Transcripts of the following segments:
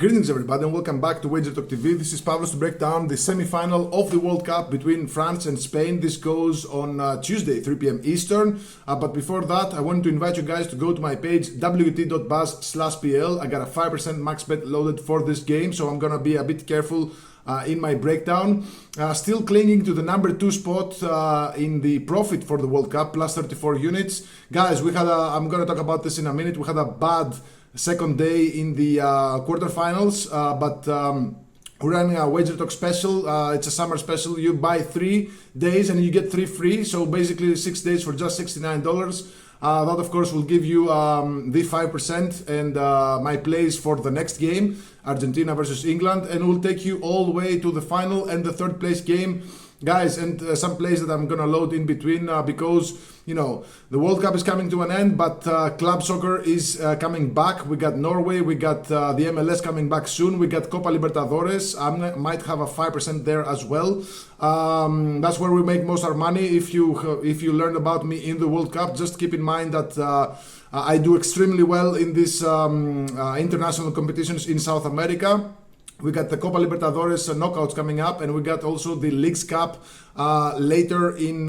Greetings everybody and welcome back to Wager Talk TV. This is Pavlos to break down the semi-final of the World Cup between France and Spain. This goes on Tuesday, 3 p.m. Eastern. But before that, I wanted to invite you guys to go to my page, wt.buzz/pl. I got a 5% max bet loaded for this game, so I'm going to be a bit careful in my breakdown. Still clinging to the number 2 spot in the profit for the World Cup, plus 34 units. Guys, I'm going to talk about this in a minute. We had a bad second day in the quarterfinals, but we're running a Wager Talk special. It's a summer special. You buy 3 days and you get 3 free, so basically 6 days for just $69. That of course will give you the 5% and my plays for the next game, Argentina versus England, and will take you all the way to the final and the third place game, guys, and some plays that I'm gonna load in between because you know the World Cup is coming to an end, but club soccer is coming back. We got Norway, we got the MLS coming back soon, we got Copa Libertadores. I might have a 5% there as well. That's where we make most of our money. If you learned about me in the World Cup, just keep in mind that I do extremely well in these international competitions in South America. We got the Copa Libertadores knockouts coming up, and we got also the Leagues Cup later in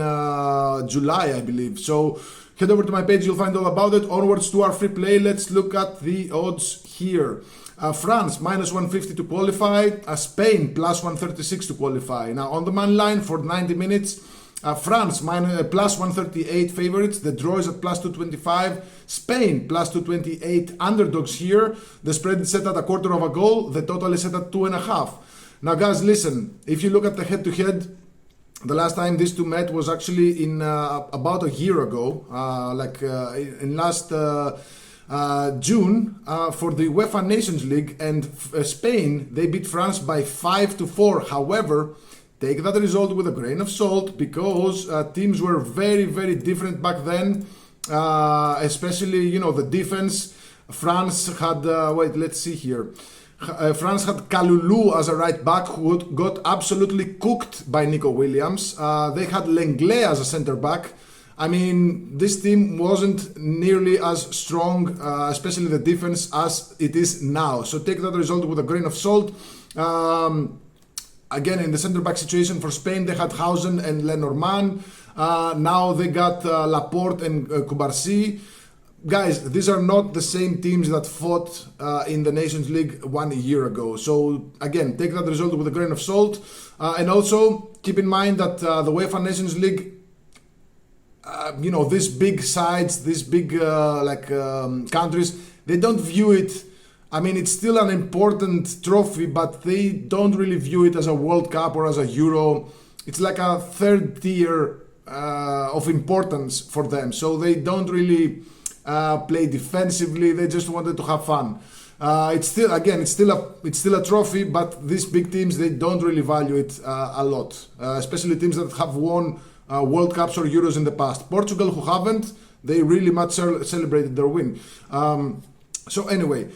July, I believe. So head over to my page, you'll find all about it. Onwards to our free play. Let's look at the odds here. France minus 150 to qualify. Spain plus 136 to qualify. Now on the money line for 90 minutes, France plus 138 favorites. The draw is at plus 225. Spain plus 228 underdogs here. The spread is set at a quarter of a goal. The total is set at 2.5. Now guys, listen, if you look at the head-to-head, the last time these two met was actually in about a year ago, in last June for the UEFA Nations League, and Spain, they beat France by 5-4. However, take that result with a grain of salt because teams were very, very different back then. Especially, you know, the defense. France had, let's see here. France had Kalulu as a right back who got absolutely cooked by Nico Williams. They had Lenglet as a center back. I mean, this team wasn't nearly as strong, especially the defense, as it is now. So take that result with a grain of salt. Again, in the center back situation for Spain, they had Hausen and Lenormand. Now they got Laporte and Cubarsí. Guys, these are not the same teams that fought in the Nations League 1 year ago. So again, take that result with a grain of salt. And also keep in mind that the UEFA Nations League, you know, these big sides, these big countries, they don't view it. I mean, it's still an important trophy, but they don't really view it as a World Cup or as a Euro. It's like a third tier of importance for them. So they don't really play defensively. They just wanted to have fun. It's still a trophy, but these big teams, they don't really value it a lot, especially teams that have won World Cups or Euros in the past. Portugal, who haven't, they really much celebrated their win. So anyway,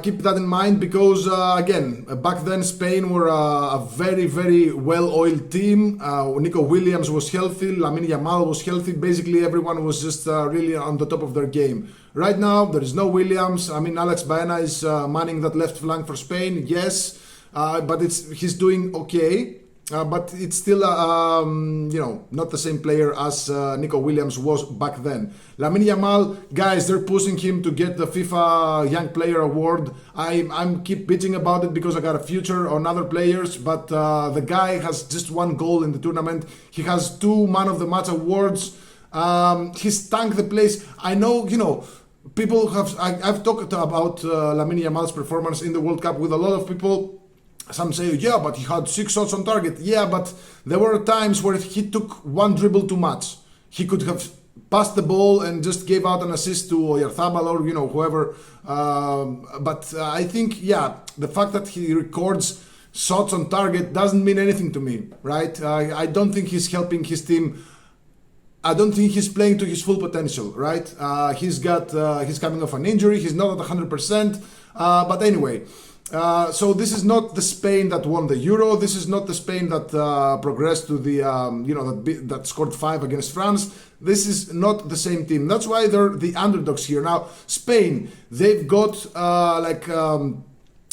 keep that in mind because, again, back then Spain were a very, very well-oiled team. Nico Williams was healthy, Lamine Yamal was healthy. Basically, everyone was just really on the top of their game. Right now, there is no Williams. I mean, Alex Baena is manning that left flank for Spain, yes, but he's doing okay. But it's still, you know, not the same player as Nico Williams was back then. Lamine Yamal, guys, they're pushing him to get the FIFA Young Player Award. I'm keep bitching about it because I got a future on other players, but the guy has just 1 goal in the tournament. He has 2 Man of the Match awards. He's tanked the place. I know, you know, people have. I've talked about Lamine Yamal's performance in the World Cup with a lot of people. Some say, yeah, but he had 6 shots on target. Yeah, but there were times where he took 1 dribble too much. He could have passed the ball and just gave out an assist to Oyarzabal or, you know, whoever. But I think, yeah, the fact that he records shots on target doesn't mean anything to me, right? I don't think he's helping his team. I don't think he's playing to his full potential, right? He's coming off an injury. He's not at 100%. But anyway. So this is not the Spain that won the Euro. This is not the Spain that progressed to the, that scored 5 against France. This is not the same team. That's why they're the underdogs here. Now, Spain, they've got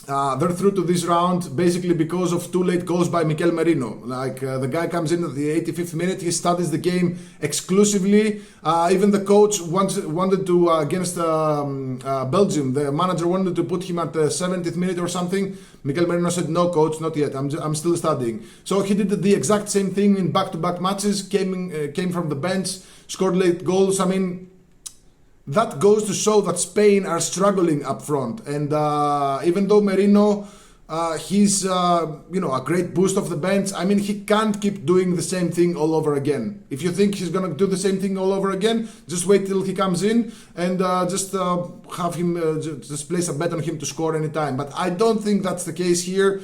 they're through to this round basically because of two late goals by Mikel Merino. Like the guy comes in at the 85th minute, he studies the game exclusively. Even the coach wanted to against Belgium. The manager wanted to put him at the 70th minute or something. Mikel Merino said, "No, coach, not yet. I'm still studying." So he did the exact same thing in back-to-back matches. Came from the bench, scored late goals. I mean, that goes to show that Spain are struggling up front, and even though Merino, he's a great boost off the bench. I mean, he can't keep doing the same thing all over again. If you think he's gonna do the same thing all over again, just wait till he comes in and just have him just place a bet on him to score anytime. But I don't think that's the case here.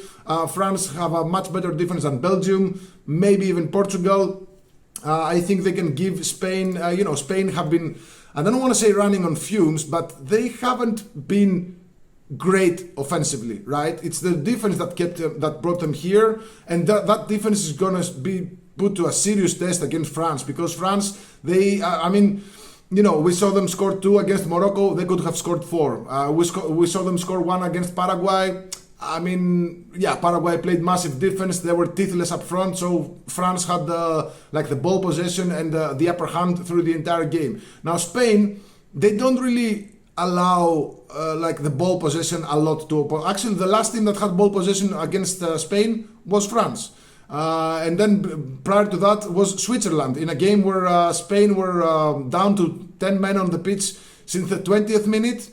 France have a much better defense than Belgium, maybe even Portugal. I think they can give Spain. Spain have been, I don't want to say running on fumes, but they haven't been great offensively, right? It's the defense that brought them here, and that defense is gonna be put to a serious test against France, because France, we saw them score 2 against Morocco. They could have scored 4. We saw them score 1 against Paraguay. I mean, yeah, Paraguay played massive defense. They were teethless up front, so France had the ball possession and the upper hand through the entire game. Now Spain, they don't really allow the ball possession a lot to. Actually, the last team that had ball possession against Spain was France. And then prior to that was Switzerland, in a game where Spain were down to 10 men on the pitch since the 20th minute,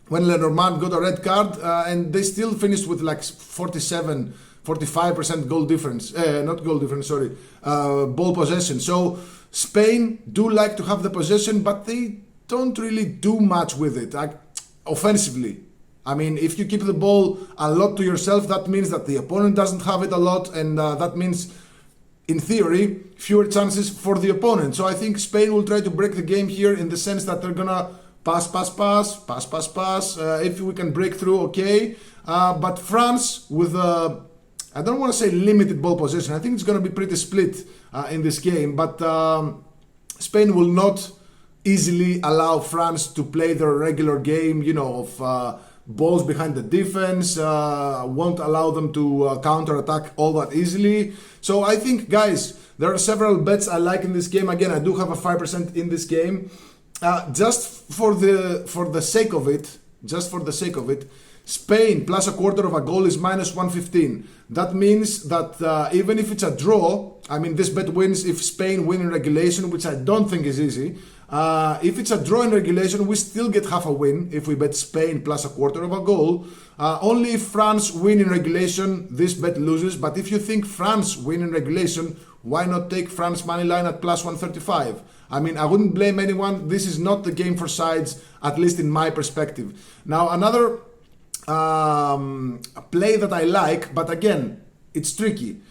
when Lenormand got a red card, and they still finished with 45% goal difference, ball possession. So Spain do like to have the possession, but they don't really do much with it, offensively. I mean, if you keep the ball a lot to yourself, that means that the opponent doesn't have it a lot, and that means, in theory, fewer chances for the opponent. So I think Spain will try to break the game here in the sense that they're gonna pass. If we can break through, okay. But France, with I don't want to say limited ball possession, I think it's going to be pretty split in this game. But Spain will not easily allow France to play their regular game, of balls behind the defense, won't allow them to counter-attack all that easily. So I think, guys, there are several bets I like in this game. Again, I do have a 5% in this game. Just for the sake of it, Spain plus a quarter of a goal is minus 115. That means that even if it's a draw, I mean, this bet wins if Spain win in regulation, which I don't think is easy. If it's a draw in regulation, we still get half a win if we bet Spain plus a quarter of a goal. Only if France win in regulation, this bet loses. But if you think France win in regulation, why not take France money line at plus 135? I mean, I wouldn't blame anyone. This is not the game for sides, at least in my perspective. Now, another play that I like, but again, it's tricky.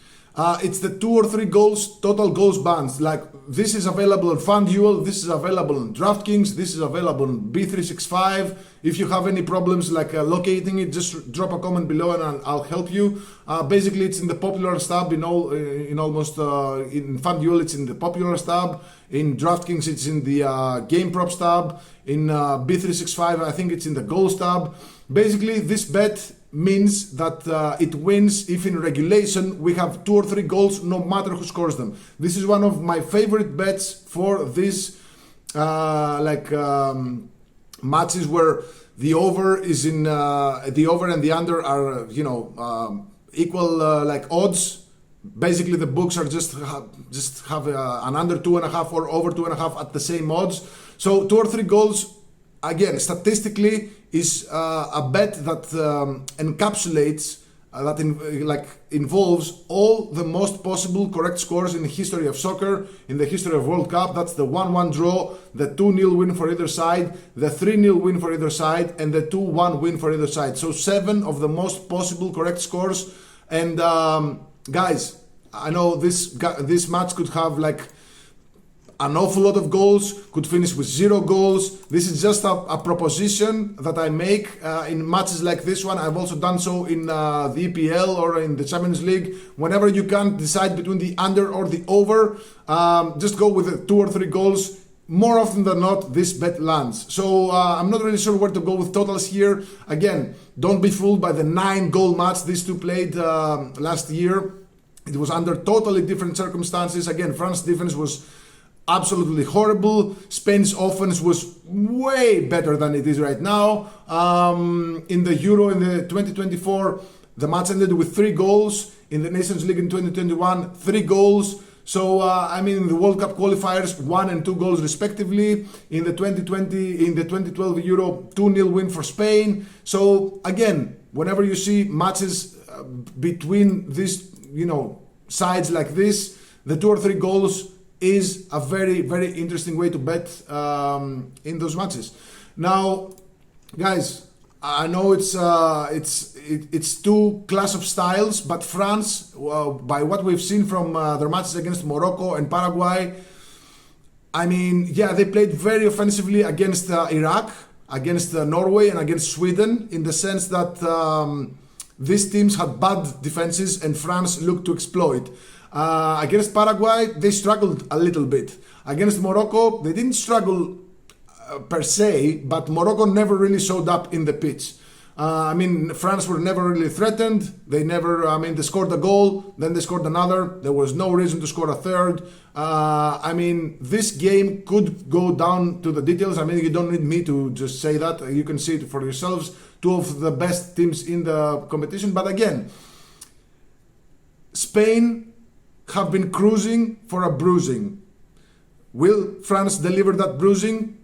It's the 2 or 3 goals, total goals bands. Like, this is available on FanDuel, this is available on DraftKings, this is available on B365. If you have any problems locating it, just drop a comment below and I'll help you. Basically, it's in the popular tab in FanDuel, it's in the popular tab. In DraftKings, it's in the game props tab. In B365, I think it's in the goals tab. Basically, this bet means that it wins if in regulation we have 2 or 3 goals, no matter who scores them. This is one of my favorite bets for this matches where the over is in the over and the under are equal odds. Basically, the books are just have an under 2.5 or over 2.5 at the same odds. So 2 or 3 goals, again, statistically, is a bet that encapsulates, involves all the most possible correct scores in the history of soccer, in the history of World Cup. That's the 1-1 draw, the 2-0 win for either side, the 3-0 win for either side, and the 2-1 win for either side. So 7 of the most possible correct scores. And guys, I know this match could have an awful lot of goals, could finish with 0 goals. This is just a proposition that I make in matches like this one. I've also done so in the EPL or in the Champions League. Whenever you can't decide between the under or the over, just go with the 2 or 3 goals. more often than not, this bet lands. So I'm not really sure where to go with totals here. Again, don't be fooled by the 9-goal match these two played last year. It was under totally different circumstances. Again, France's defense was absolutely horrible. Spain's offense was way better than it is right now. In the Euro in the 2024, the match ended with 3 goals. In the Nations League in 2021, 3 goals. So, I mean, in the World Cup qualifiers, 1 and 2 goals respectively. In the 2012 Euro, 2-0 win for Spain. So, again, whenever you see matches between these, sides like this, the 2 or 3 goals is a very, very interesting way to bet in those matches. Now, guys, I know it's two clash of styles, but France, by what we've seen from their matches against Morocco and Paraguay, I mean, yeah, they played very offensively against Iraq, against Norway, and against Sweden, in the sense that these teams had bad defenses and France looked to exploit. Against Paraguay, they struggled a little bit. Against Morocco, they didn't struggle per se, but Morocco never really showed up in the pitch. I mean, France were never really threatened. They scored a goal, then they scored another. There was no reason to score a third. I mean, this game could go down to the details. I mean, you don't need me to just say that. You can see it for yourselves. 2 of the best teams in the competition. But again, Spain have been cruising for a bruising. Will France deliver that bruising?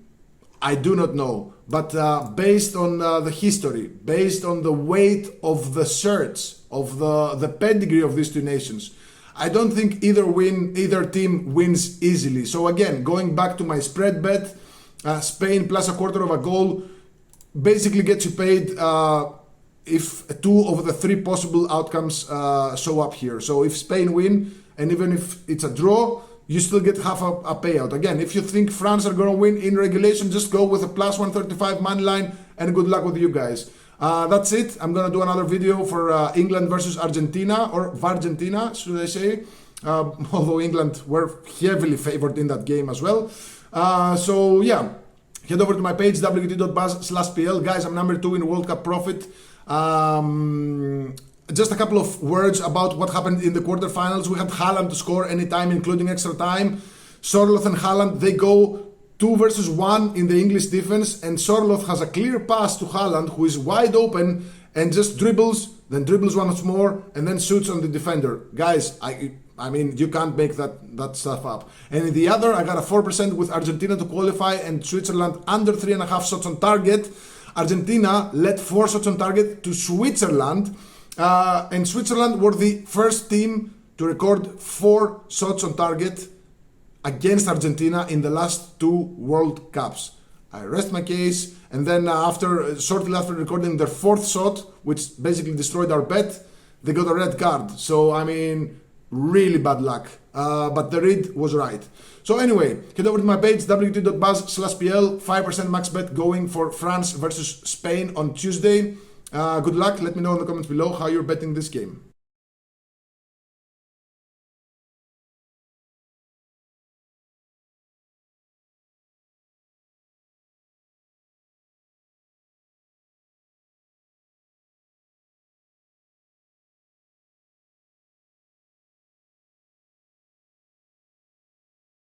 I do not know, but based on the history, based on the weight of the shirts, of the pedigree of these two nations, I don't think either team wins easily. So again, going back to my spread bet, Spain plus 1/4 of a goal basically gets you paid if 2 of the 3 possible outcomes show up here. So if Spain win, and even if it's a draw, you still get half a payout. Again, if you think France are going to win in regulation, just go with a plus 135 money line, and good luck with you guys. That's it. I'm going to do another video for England versus Argentina, or Vargentina, should I say. Although England were heavily favored in that game as well. So yeah, head over to my page, wt.buzz/pl. Guys, I'm number 2 in World Cup profit. Just a couple of words about what happened in the quarterfinals. We had Haaland to score anytime, including extra time. Sorloth and Haaland, they go 2 versus 1 in the English defense, and Sorloth has a clear pass to Haaland, who is wide open and just dribbles, then dribbles once more, and then shoots on the defender. Guys, I mean, you can't make that stuff up. And in the other, I got a 4% with Argentina to qualify and Switzerland under 3.5 shots on target. Argentina led 4 shots on target to Switzerland. And Switzerland were the first team to record 4 shots on target against Argentina in the last 2 World Cups. I rest my case, and then shortly after recording their 4th shot, which basically destroyed our bet, they got a red card. So, I mean, really bad luck. But the read was right. So anyway, head over to my page, wt.buzz/pl, 5% max bet going for France versus Spain on Tuesday. Good luck. Let me know in the comments below how you're betting this game.